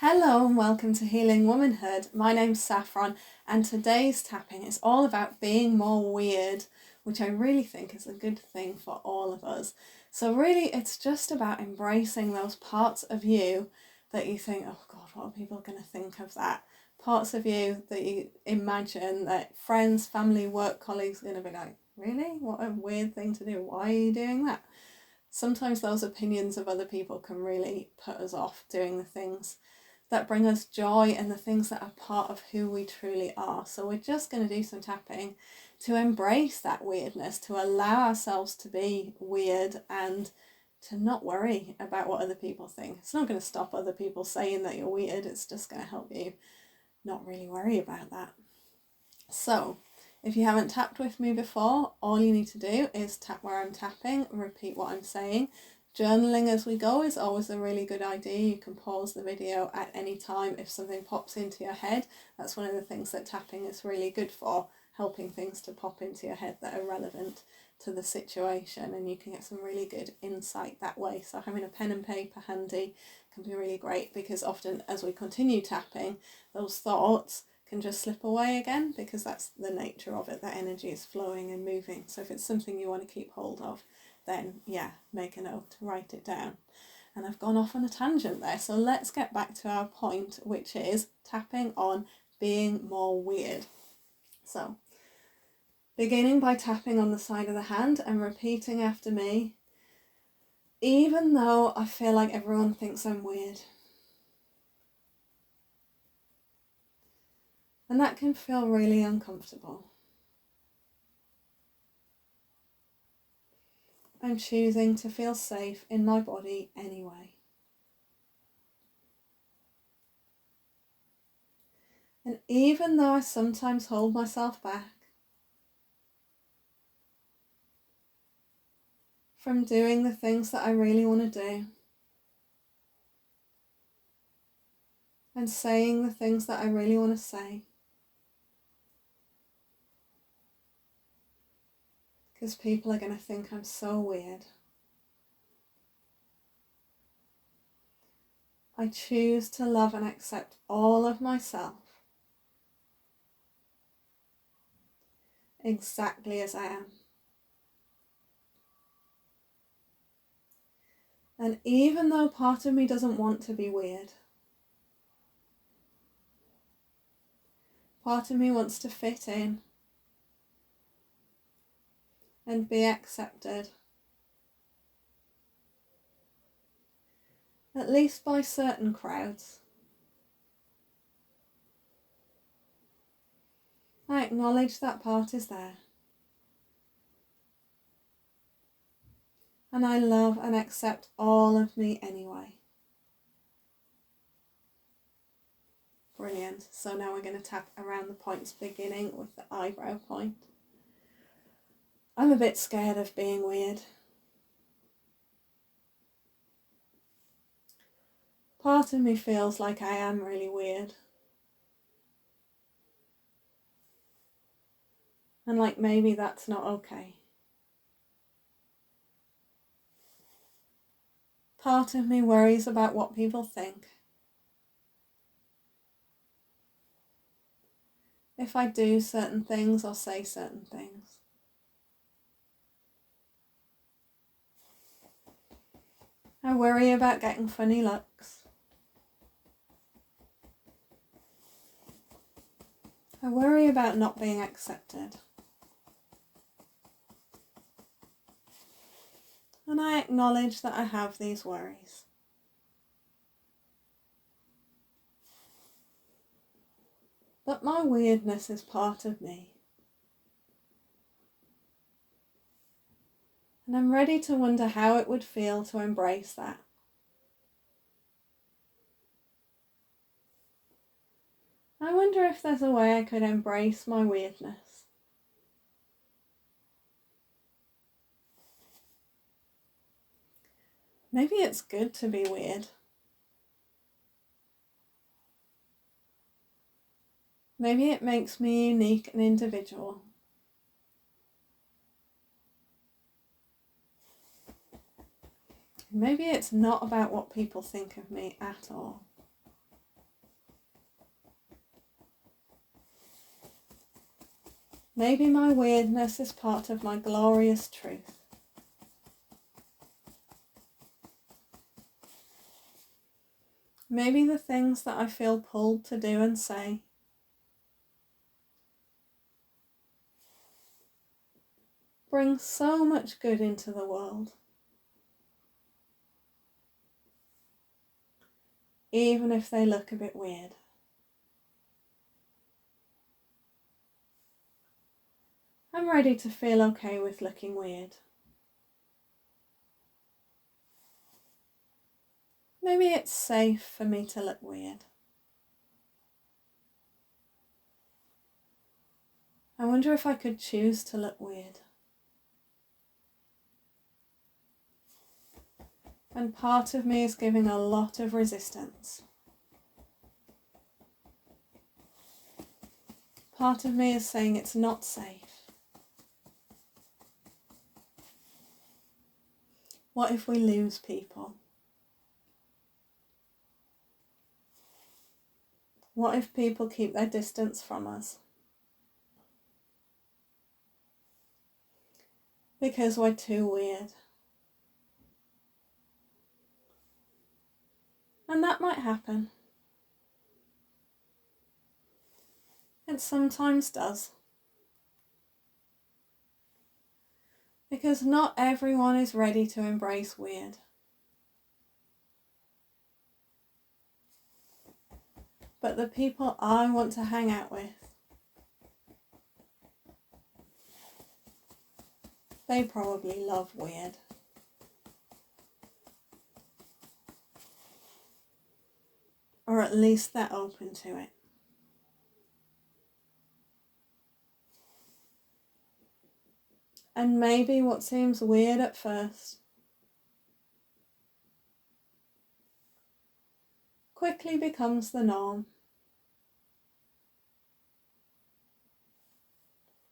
Hello and welcome to Healing Womanhood. My name's Saffron and today's tapping is all about being more weird, which I really think is a good thing for all of us. So really it's just about embracing those parts of you that you think, oh God, what are people going to think of that? Parts of you that you imagine that friends, family, work colleagues are going to be like, really? What a weird thing to do. Why are you doing that? Sometimes those opinions of other people can really put us off doing the things that bring us joy and the things that are part of who we truly are. So we're just going to do some tapping to embrace that weirdness, to allow ourselves to be weird and to not worry about what other people think. It's not going to stop other people saying that you're weird, it's just going to help you not really worry about that. So if you haven't tapped with me before, all you need to do is tap where I'm tapping, repeat what I'm saying. Journaling as we go is always a really good idea. You can pause the video at any time if something pops into your head. That's one of the things that tapping is really good for, helping things to pop into your head that are relevant to the situation, and you can get some really good insight that way. So having a pen and paper handy can be really great, because often as we continue tapping, those thoughts can just slip away again, because that's the nature of it, that energy is flowing and moving. So if it's something you want to keep hold of, then yeah, make a note, write it down. And I've gone off on a tangent there, so let's get back to our point, which is tapping on being more weird. So beginning by tapping on the side of the hand and repeating after me, even though I feel like everyone thinks I'm weird. And that can feel really uncomfortable. I'm choosing to feel safe in my body anyway. And even though I sometimes hold myself back from doing the things that I really want to do and saying the things that I really want to say, because people are going to think I'm so weird, I choose to love and accept all of myself exactly as I am. And even though part of me doesn't want to be weird, part of me wants to fit in and be accepted, at least by certain crowds. I acknowledge that part is there. And I love and accept all of me anyway. Brilliant. So now we're going to tap around the points, beginning with the eyebrow point. I'm a bit scared of being weird. Part of me feels like I am really weird. And like maybe that's not okay. Part of me worries about what people think. If I do certain things or say certain things. I worry about getting funny looks. I worry about not being accepted. And I acknowledge that I have these worries. But my weirdness is part of me. And I'm ready to wonder how it would feel to embrace that. I wonder if there's a way I could embrace my weirdness. Maybe it's good to be weird. Maybe it makes me unique and individual. Maybe it's not about what people think of me at all. Maybe my weirdness is part of my glorious truth. Maybe the things that I feel pulled to do and say bring so much good into the world, even if they look a bit weird. I'm ready to feel okay with looking weird. Maybe it's safe for me to look weird. I wonder if I could choose to look weird. And part of me is giving a lot of resistance. Part of me is saying it's not safe. What if we lose people? What if people keep their distance from us? Because we're too weird. And that might happen. It sometimes does. Because not everyone is ready to embrace weird. But the people I want to hang out with, they probably love weird. Or at least they're open to it. And maybe what seems weird at first quickly becomes the norm.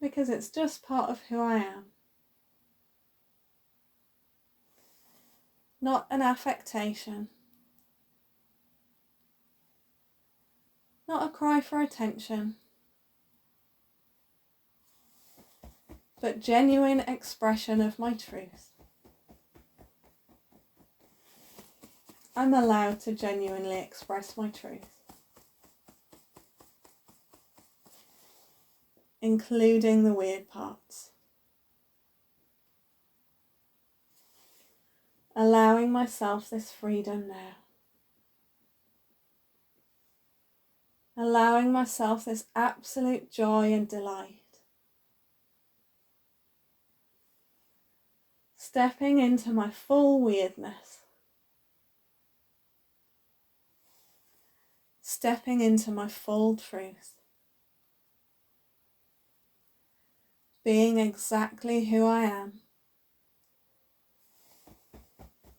Because it's just part of who I am. Not an affectation. Not a cry for attention. But genuine expression of my truth. I'm allowed to genuinely express my truth. Including the weird parts. Allowing myself this freedom now. Allowing myself this absolute joy and delight. Stepping into my full weirdness. Stepping into my full truth. Being exactly who I am.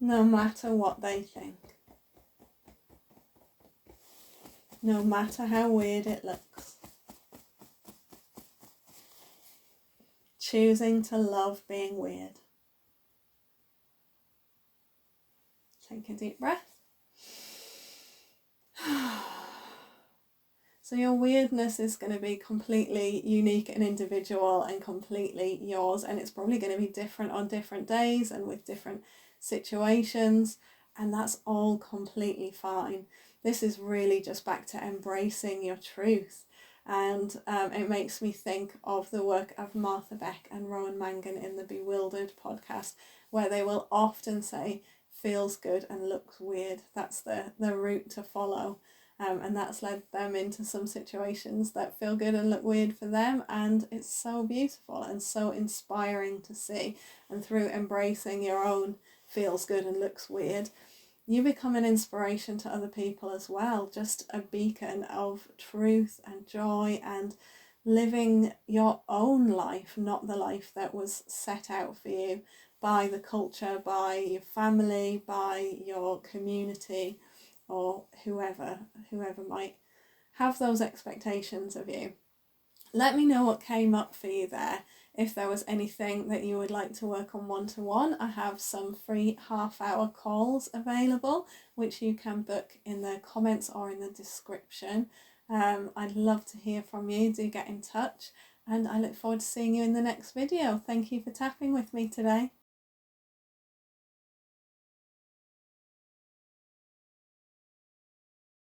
No matter what they think. No matter how weird it looks. Choosing to love being weird. Take a deep breath. So your weirdness is going to be completely unique and individual and completely yours, and it's probably going to be different on different days and with different situations, and that's all completely fine. This is really just back to embracing your truth, and it makes me think of the work of Martha Beck and Rowan Mangan in the Bewildered podcast, where they will often say feels good and looks weird. That's the route to follow. And that's led them into some situations that feel good and look weird for them, and it's so beautiful and so inspiring to see. And through embracing your own feels good and looks weird, you become an inspiration to other people as well, just a beacon of truth and joy and living your own life, not the life that was set out for you by the culture, by your family, by your community, or whoever might have those expectations of you. Let me know what came up for you there. If there was anything that you would like to work on one-to-one, I have some free half-hour calls available, which you can book in the comments or in the description. I'd love to hear from you. Do get in touch. and I look forward to seeing you in the next video. Thank you for tapping with me today.